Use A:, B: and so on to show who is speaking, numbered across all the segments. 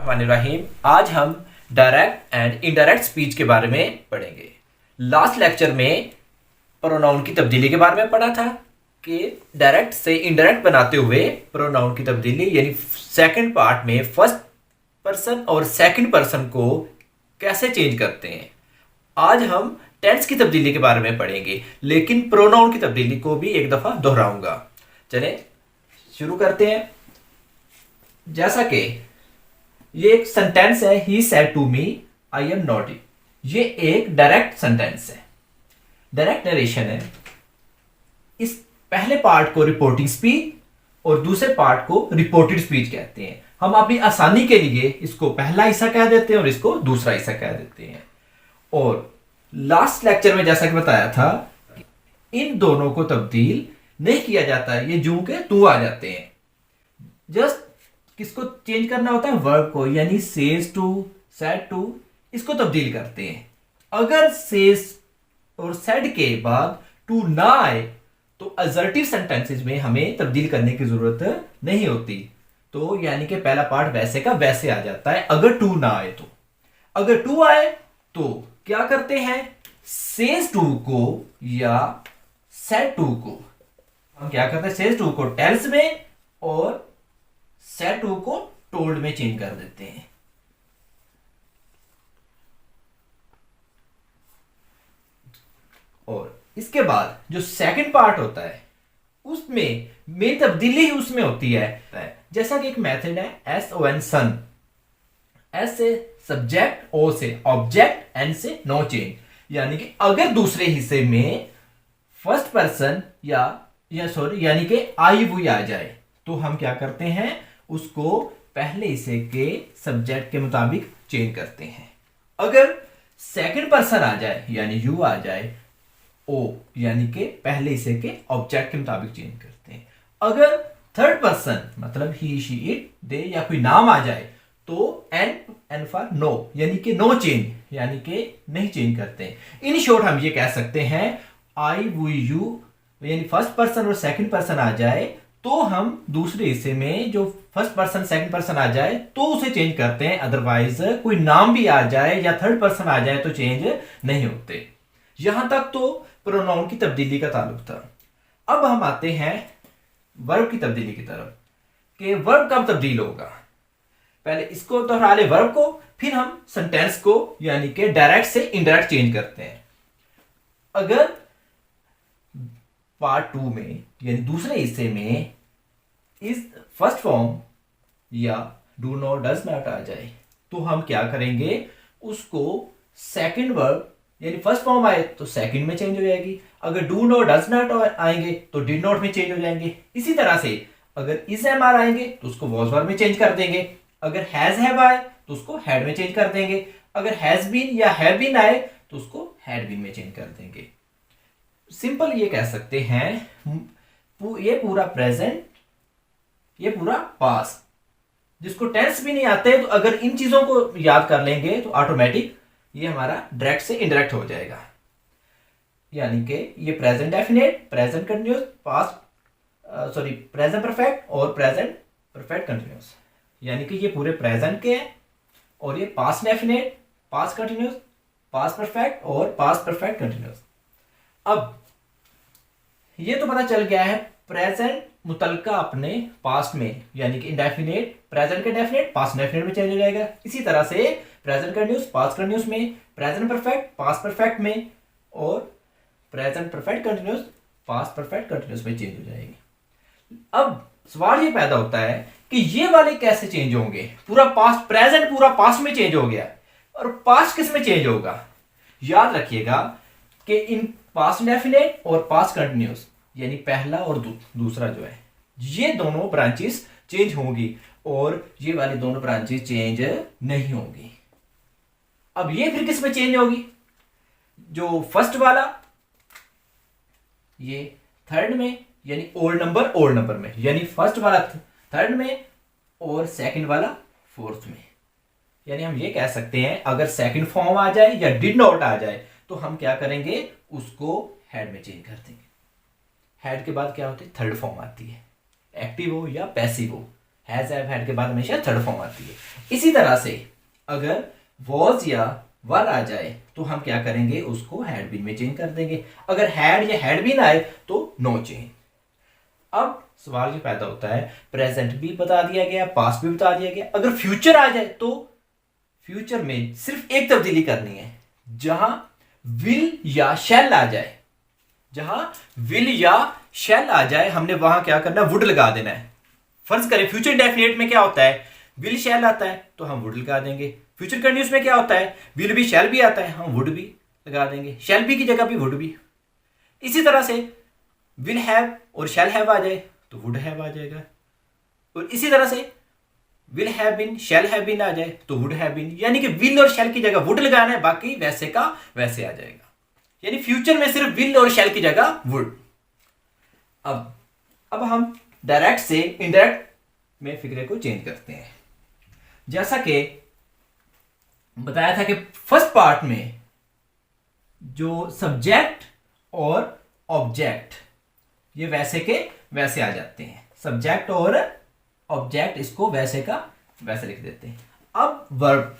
A: बिस्मिल्लाहिर्रहमानिर्रहीम। आज हम डायरेक्ट एंड इनडायरेक्ट स्पीच के बारे में पढ़ेंगे। लास्ट लेक्चर में प्रोनाउन की तब्दीली के बारे में पढ़ा था कि डायरेक्ट से इनडायरेक्ट बनाते हुए प्रोनाउन की तब्दीली यानी सेकंड पार्ट में फर्स्ट पर्सन और सेकंड पर्सन को कैसे चेंज करते हैं। आज हम टेंस की तब्दीली के बारे में पढ़ेंगे, लेकिन प्रोनाउन की तब्दीली को भी एक दफ़ा दोहराऊंगा। चलें शुरू करते हैं। जैसा कि ये एक सेंटेंस है, he said to me I am naughty. ये एक डायरेक्ट सेंटेंस है, डायरेक्ट नरेशन है। इस पहले पार्ट को रिपोर्टिंग स्पीच और दूसरे पार्ट को रिपोर्टेड स्पीच कहते हैं। हम अपनी आसानी के लिए इसको पहला हिस्सा कह देते हैं और इसको दूसरा हिस्सा कह देते हैं। और लास्ट लेक्चर में जैसा कि बताया था, इन दोनों को तब्दील नहीं किया जाता है, ये जू के तू आ जाते हैं। जस्ट किसको चेंज करना होता है? वर्ब को, यानी सेज टू, सेड टू, इसको तब्दील करते हैं। अगर सेज और सेड के बाद टू ना आए तो असर्टिव सेंटेंसेस में हमें तब्दील करने की जरूरत नहीं होती। तो यानी कि पहला पार्ट वैसे का वैसे आ जाता है अगर टू ना आए तो। अगर टू आए तो क्या करते हैं? सेज टू को या सेड टू को हम क्या करते हैं? सेज टू को टेल्स में और सेड टू को टोल्ड में चेंज कर देते हैं। और इसके बाद जो सेकंड पार्ट होता है उसमें मेन तब्दीली ही उसमें होती है। जैसा कि एक मेथड है SON सन। एस से सब्जेक्ट, ओ से ऑब्जेक्ट, एन से नो चेंज। यानी कि अगर दूसरे हिस्से में फर्स्ट पर्सन या सॉरी यानी कि आई वो आ जाए तो हम क्या करते हैं? उसको पहले हिस्से के सब्जेक्ट के मुताबिक चेंज करते हैं। अगर सेकंड पर्सन आ जाए यानी यू आ जाए, ओ यानी कि पहले हिस्से के ऑब्जेक्ट के मुताबिक चेंज करते हैं। अगर थर्ड पर्सन मतलब ही, शी, इट, दे या कोई नाम आ जाए तो एन फॉर नो यानी कि नो चेंज, यानी कि नहीं चेंज करते हैं। इन शॉर्ट हम ये कह सकते हैं आई वो यू यानी फर्स्ट पर्सन और सेकंड पर्सन आ जाए तो हम दूसरे हिस्से में जो फर्स्ट पर्सन सेकंड पर्सन आ जाए तो उसे चेंज करते हैं। अदरवाइज कोई नाम भी आ जाए या थर्ड पर्सन आ जाए तो चेंज नहीं होते। यहां तक तो प्रोनाउन की तब्दीली का ताल्लुक था। अब हम आते हैं वर्ब की तब्दीली की तरफ कि वर्ब कब तब्दील होगा। पहले इसको दोहरा ले वर्ब को, फिर हम सेंटेंस को यानी कि डायरेक्ट से इनडायरेक्ट चेंज करते हैं। अगर पार्ट टू में यानी दूसरे हिस्से में इस फर्स्ट फॉर्म या डू नॉट, डज नॉट आ जाए तो हम क्या करेंगे? उसको सेकंड वर्ब यानी फर्स्ट फॉर्म आए तो सेकंड में चेंज हो जाएगी। अगर डू नॉट, डज नॉट आएंगे तो डिड नॉट में चेंज हो जाएंगे। इसी तरह से अगर इज एम आर आएंगे तो उसको वॉज वर्ब में चेंज कर देंगे। अगर हैज हैव आए तो उसको हैड में चेंज कर देंगे। अगर हैज बीन या हैव बीन आए तो उसको हैड बीन में चेंज कर देंगे। सिंपल ये कह सकते हैं ये पूरा प्रेजेंट, ये पूरा पास्ट। जिसको टेंस भी नहीं आते तो अगर इन चीजों को याद कर लेंगे तो ऑटोमेटिक ये हमारा डायरेक्ट से इनडायरेक्ट हो जाएगा। यानी कि ये present definite, present continuous, past sorry present perfect और प्रेजेंट परफेक्ट कंटिन्यूस। यानी कि ये पूरे प्रेजेंट के हैं और ये past definite, past continuous, past perfect और पास्ट परफेक्ट कंटिन्यूस। अब ये तो पता चल गया है प्रेजेंट मुतलका अपने पास्ट में यानी कि इंडेफिनेट प्रेजेंट के डेफिनेट पास्ट डेफिनेट में चेंज हो जाएगा। इसी तरह से प्रेजेंट कंटिन्यूस पास्ट कंटिन्यूस में, प्रेजेंट परफेक्ट पास्ट परफेक्ट में और present perfect continuous past perfect continuous में चेंज हो जाएगी। अब सवाल ये पैदा होता है कि ये वाले कैसे चेंज होंगे? पूरा पास्ट, प्रेजेंट पूरा पास्ट में चेंज हो गया और पास्ट किस में चेंज होगा? याद रखिएगा कि इन पास्ट डेफिनेट और पास्ट कंटिन्यूस यानी पहला और दूसरा जो है ये दोनों ब्रांचेस चेंज होंगी और ये वाली दोनों ब्रांचेस चेंज नहीं होंगी। अब ये फिर किस में चेंज होगी? जो फर्स्ट वाला ये थर्ड में यानी ओल्ड नंबर में, यानी फर्स्ट वाला थर्ड में और सेकंड वाला फोर्थ में। यानी हम ये कह सकते हैं अगर सेकंड फॉर्म आ जाए या डिड नॉट आ जाए तो हम क्या करेंगे? उसको हेड में चेंज कर देंगे। हेड के बाद क्या होती है? थर्ड फॉर्म आती है, एक्टिव हो या पैसिव हो। हैज हैव हैड के बाद हमेशा थर्ड फॉर्म आती है। इसी तरह से अगर वॉज या वर आ जाए तो हम क्या करेंगे, उसको हैड बीन में चेंज कर देंगे। अगर हैड या हैड बीन आए तो नो चेंज। अब सवाल ये पैदा होता है, प्रेजेंट भी बता दिया गया, पास्ट भी बता दिया गया, अगर फ्यूचर आ जाए तो फ्यूचर में सिर्फ एक तब्दीली करनी है, जहां विल या शैल आ जाए। जहां विल या शैल आ जाए हमने वहां क्या करना है, वुड लगा देना है। फर्ज करें फ्यूचर इंडेफिनिट में क्या होता है, विल शैल आता है तो हम वुड लगा देंगे। फ्यूचर कंटिन्यूस में क्या होता है, विल भी शैल भी आता है, हम वुड भी लगा देंगे। शैल भी की जगह भी वुड भी। इसी तरह से विल हैव और शैल हैव आ जाए तो वुड हैव आ जाएगा। और इसी तरह से will have been shall have been आ जाए तो वुड हैव बीन, यानी कि विल और शैल की जगह वुड लगाना है, बाकी वैसे का वैसे आ जाएगा। यानी फ्यूचर में सिर्फ विल और शैल की जगह वुड। अब हम डायरेक्ट से इनडायरेक्ट में फिक्रे को चेंज करते हैं। जैसा कि बताया था कि फर्स्ट पार्ट में जो सब्जेक्ट और ऑब्जेक्ट ये वैसे के वैसे आ जाते हैं। सब्जेक्ट और ऑब्जेक्ट इसको वैसे का वैसे लिख देते हैं। अब वर्ब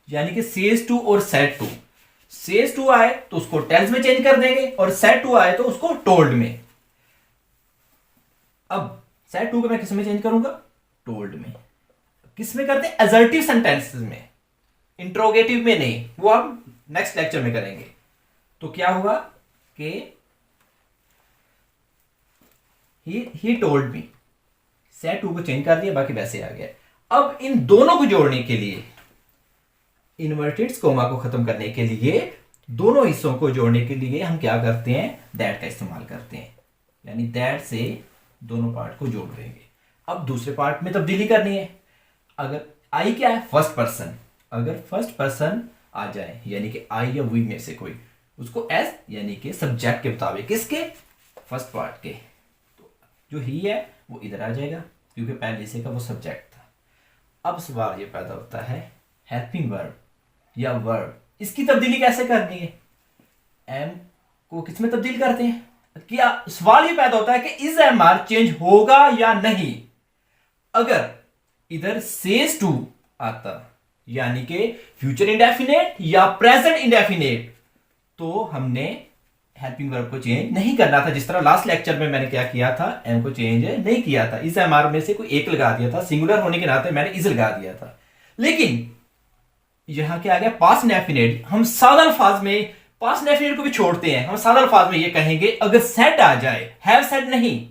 A: यानी कि सेज टू और सेड टू। सेज टू आए तो उसको टेल्स में चेंज कर देंगे और सेड टू आए तो उसको टोल्ड में। अब सेड टू को मैं किस में चेंज करूंगा, टोल्ड में। किस में करते हैं, असर्टिव सेंटेंसेस में, इंट्रोगेटिव में नहीं, वो हम नेक्स्ट लेक्चर में करेंगे। तो क्या हुआ कि he told me, said to को चेंज कर दिया, बाकी वैसे आ गया। अब इन दोनों को जोड़ने के लिए, इन्वर्टेड कोमा को खत्म करने के लिए, दोनों हिस्सों को जोड़ने के लिए हम क्या करते हैं, दैट का इस्तेमाल करते हैं। यानी दैट से दोनों पार्ट को जोड़ देंगे। अब दूसरे पार्ट में तब्दीली करनी है। अगर आई क्या है, फर्स्ट पर्सन, अगर फर्स्ट पर्सन आ जाए यानी कि आई या वी में से कोई, उसको एस यानी कि सब्जेक्ट के मुताबिक, किसके, फर्स्ट पार्ट के, तो जो ही है वो इधर आ जाएगा क्योंकि पहले से का वो सब्जेक्ट था। अब सवाल ये पैदा होता है, हेल्पिंग वर्ब या वर्ब, इसकी तब्दीली कैसे करनी है। एम को किस में तब्दील करते हैं, क्या सवाल ये पैदा होता है कि इज एम आर चेंज होगा या नहीं। अगर इधर सेज टू आता यानी कि फ्यूचर इंडेफिनेट या प्रेजेंट इंडेफिनेट, तो हमने हेल्पिंग वर्ब को चेंज नहीं करना था। जिस तरह लास्ट लेक्चर में मैंने क्या किया था, एम को चेंज नहीं किया था, इस एम आर में से कोई एक लगा दिया था, सिंगुलर होने के नाते मैंने इज लगा दिया था। लेकिन यहां क्या आ गया, पास्ट इंडेफिनेट। हम सादा अल्फाज में पास्ट इंडेफिनेट को भी छोड़ते हैं, हम सादा अल्फाज में ये कहेंगे अगर सेड आ जाए, हैव सेड नहीं,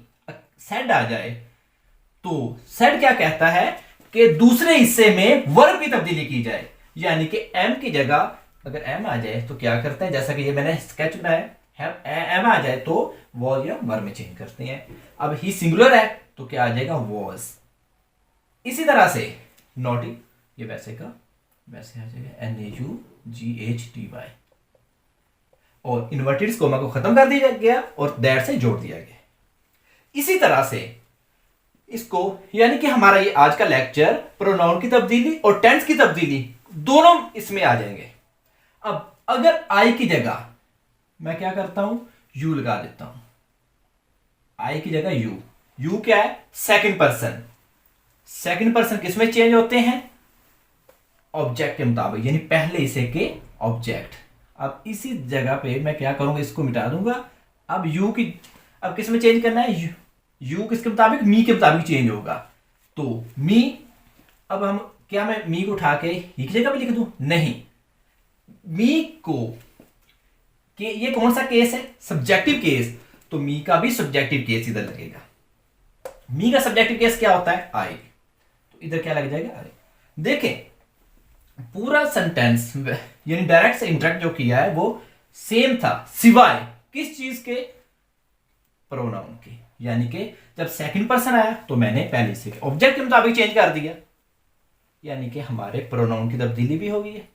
A: सेड आ जाए, तो सेड क्या कहता है कि दूसरे हिस्से में वर्ब की तब्दीली की जाए। यानी कि एम की जगह अगर एम आ जाए तो क्या करते हैं, जैसा कि ये मैंने स्केच बनाया, एम आ जाए तो वॉज या वर्ब में चेंज करते हैं। अब ही सिंगुलर है तो क्या आ जाएगा, वॉज। इसी तरह से नॉटी, ये वैसे का वैसे आ जाएगा, NAUGHTY। और इन्वर्टेड कोमा को खत्म कर दिया गया और दैट से जोड़ दिया गया। इसी तरह से इसको, यानी कि हमारा ये आज का लेक्चर प्रोनाउन की तब्दीली और टेंस की तब्दीली दोनों इसमें आ जाएंगे। अब अगर आई की जगह मैं क्या करता हूं, यू लगा देता हूं। आई की जगह यू, यू क्या है, सेकंड पर्सन। सेकंड पर्सन किसमें चेंज होते हैं, ऑब्जेक्ट के मुताबिक, यानी पहले हिस्से के ऑब्जेक्ट। अब इसी जगह पे मैं क्या करूंगा, इसको मिटा दूंगा। अब यू की, अब किस में चेंज करना है, यू किसके मुताबिक, मी के मुताबिक चेंज होगा। तो मी, अब हम क्या, मैं मी को उठा के ही की जगह पे लिख दूं, नहीं, मी को कि ये कौन सा केस है, सब्जेक्टिव केस, तो मी का भी सब्जेक्टिव केस इधर लगेगा। मी का सब्जेक्टिव केस क्या होता है, आई, तो इधर क्या लग जाएगा, आई। देखें पूरा सेंटेंस यानी डायरेक्ट से इंटरेक्ट जो किया है वो सेम था, सिवाय किस चीज के, प्रोनाउन के। यानी कि जब सेकंड पर्सन आया तो मैंने पहले से ऑब्जेक्ट के मुताबिक चेंज कर दिया, यानी कि हमारे प्रोनाउन की तब्दीली भी हो गई है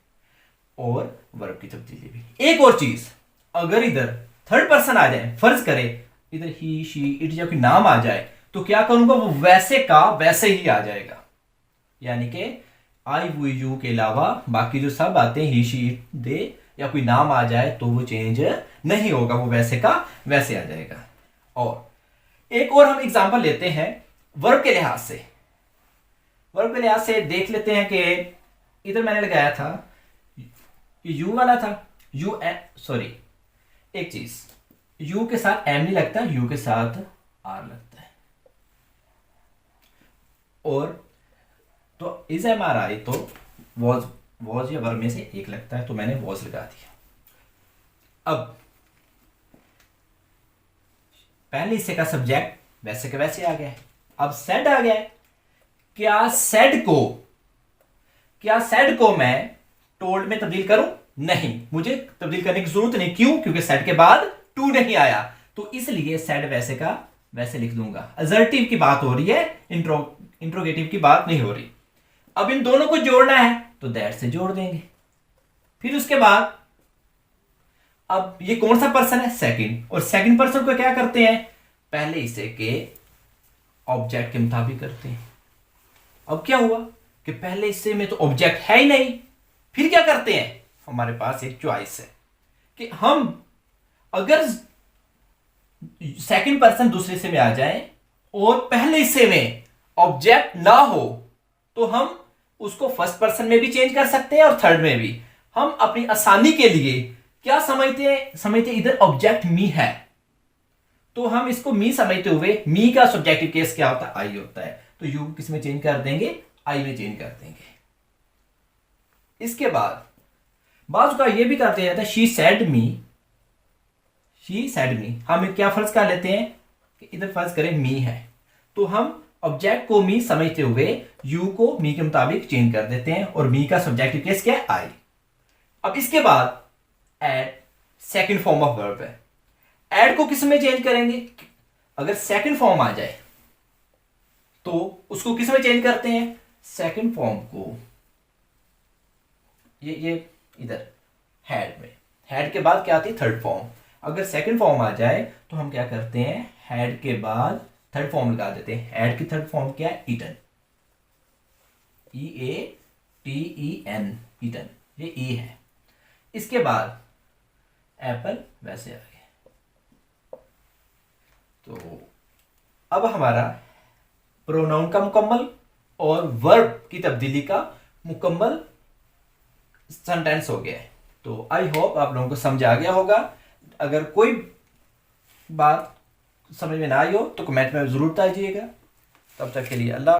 A: और वर्ब की तब्दीली भी। एक और चीज, अगर इधर थर्ड पर्सन आ जाए, फर्ज करे इधर ही शी इट या कोई नाम आ जाए, तो क्या करूंगा, वो वैसे का वैसे ही आ जाएगा। यानी कि आई वी यू के अलावा बाकी जो सब आते हैं, ही शी इट दे या कोई नाम आ जाए तो वो चेंज नहीं होगा, वो वैसे का वैसे आ जाएगा। और एक और हम एग्जांपल लेते हैं वर्ब के लिहाज से। वर्ब के लिहाज से देख लेते हैं कि इधर मैंने लगाया था यू वाला था, यू सॉरी एक चीज, यू के साथ एम नहीं लगता, यू के साथ आर लगता है। और तो इज एम आर आई तो वॉज या वर्ब में से एक लगता है, तो मैंने वॉज लगा दिया। अब पहले हिस्से का सब्जेक्ट वैसे के वैसे आ गया है। अब सेड आ गया है। क्या सेड को मैं टोल्ड में तब्दील करूं? नहीं, मुझे तब्दील करने की जरूरत नहीं। क्यों? क्योंकि सेड के बाद टू नहीं आया, तो इसलिए सेड वैसे का वैसे लिख दूंगा। असर्टिव की बात हो रही है, इंट्रोगेटिव की बात नहीं हो रही। अब इन दोनों को जोड़ना है तो दैट से जोड़ देंगे। फिर उसके बाद अब ये कौन सा पर्सन है? सेकंड। और सेकंड पर्सन को क्या करते हैं? पहले हिस्से के ऑब्जेक्ट के मुताबिक करते हैं। अब क्या हुआ कि पहले हिस्से में तो ऑब्जेक्ट है ही नहीं, फिर क्या करते हैं? हमारे पास एक चॉइस है कि हम अगर सेकंड पर्सन दूसरे हिस्से में आ जाए और पहले हिस्से में ऑब्जेक्ट ना हो तो हम उसको फर्स्ट पर्सन में भी चेंज कर सकते हैं और थर्ड में भी। हम अपनी आसानी के लिए क्या समझते इधर ऑब्जेक्ट मी है, तो हम इसको मी समझते हुए मी का सब्जेक्टिव केस क्या होता है? आई होता है, तो यू किस में चेंज कर देंगे? आई में चेंज कर देंगे। इसके बाद बाजू का ये भी करते रहता है, शी सेड मी। हम क्या फर्ज कर लेते हैं कि इधर फर्ज करें मी है, तो हम ऑब्जेक्ट को मी समझते हुए यू को मी के मुताबिक चेंज कर देते हैं, और मी का सब्जेक्टिव केस क्या है? आई। अब इसके बाद Ed second form of verb है। एड को किस में चेंज करेंगे? अगर सेकंड फॉर्म आ जाए तो उसको किस में चेंज करते हैं? सेकंड फॉर्म को ये इधर हैड में। हैड के बाद क्या आती है? Third form. अगर सेकंड फॉर्म आ जाए तो हम क्या करते हैं? हैड के बाद थर्ड फॉर्म लगा देते हैं। हैड की थर्ड फॉर्म क्या है? ईटन। EATEN, ईटन, ये ई है। इसके बाद एप्पल वैसे आ गया। तो अब हमारा प्रोनाउन का मुकम्मल और वर्ब की तब्दीली का मुकम्मल सेंटेंस हो गया है। तो आई होप आप लोगों को समझ आ गया होगा। अगर कोई बात समझ में ना आई हो तो कमेंट में जरूर बताइएगा। तब तक के लिए अल्लाह।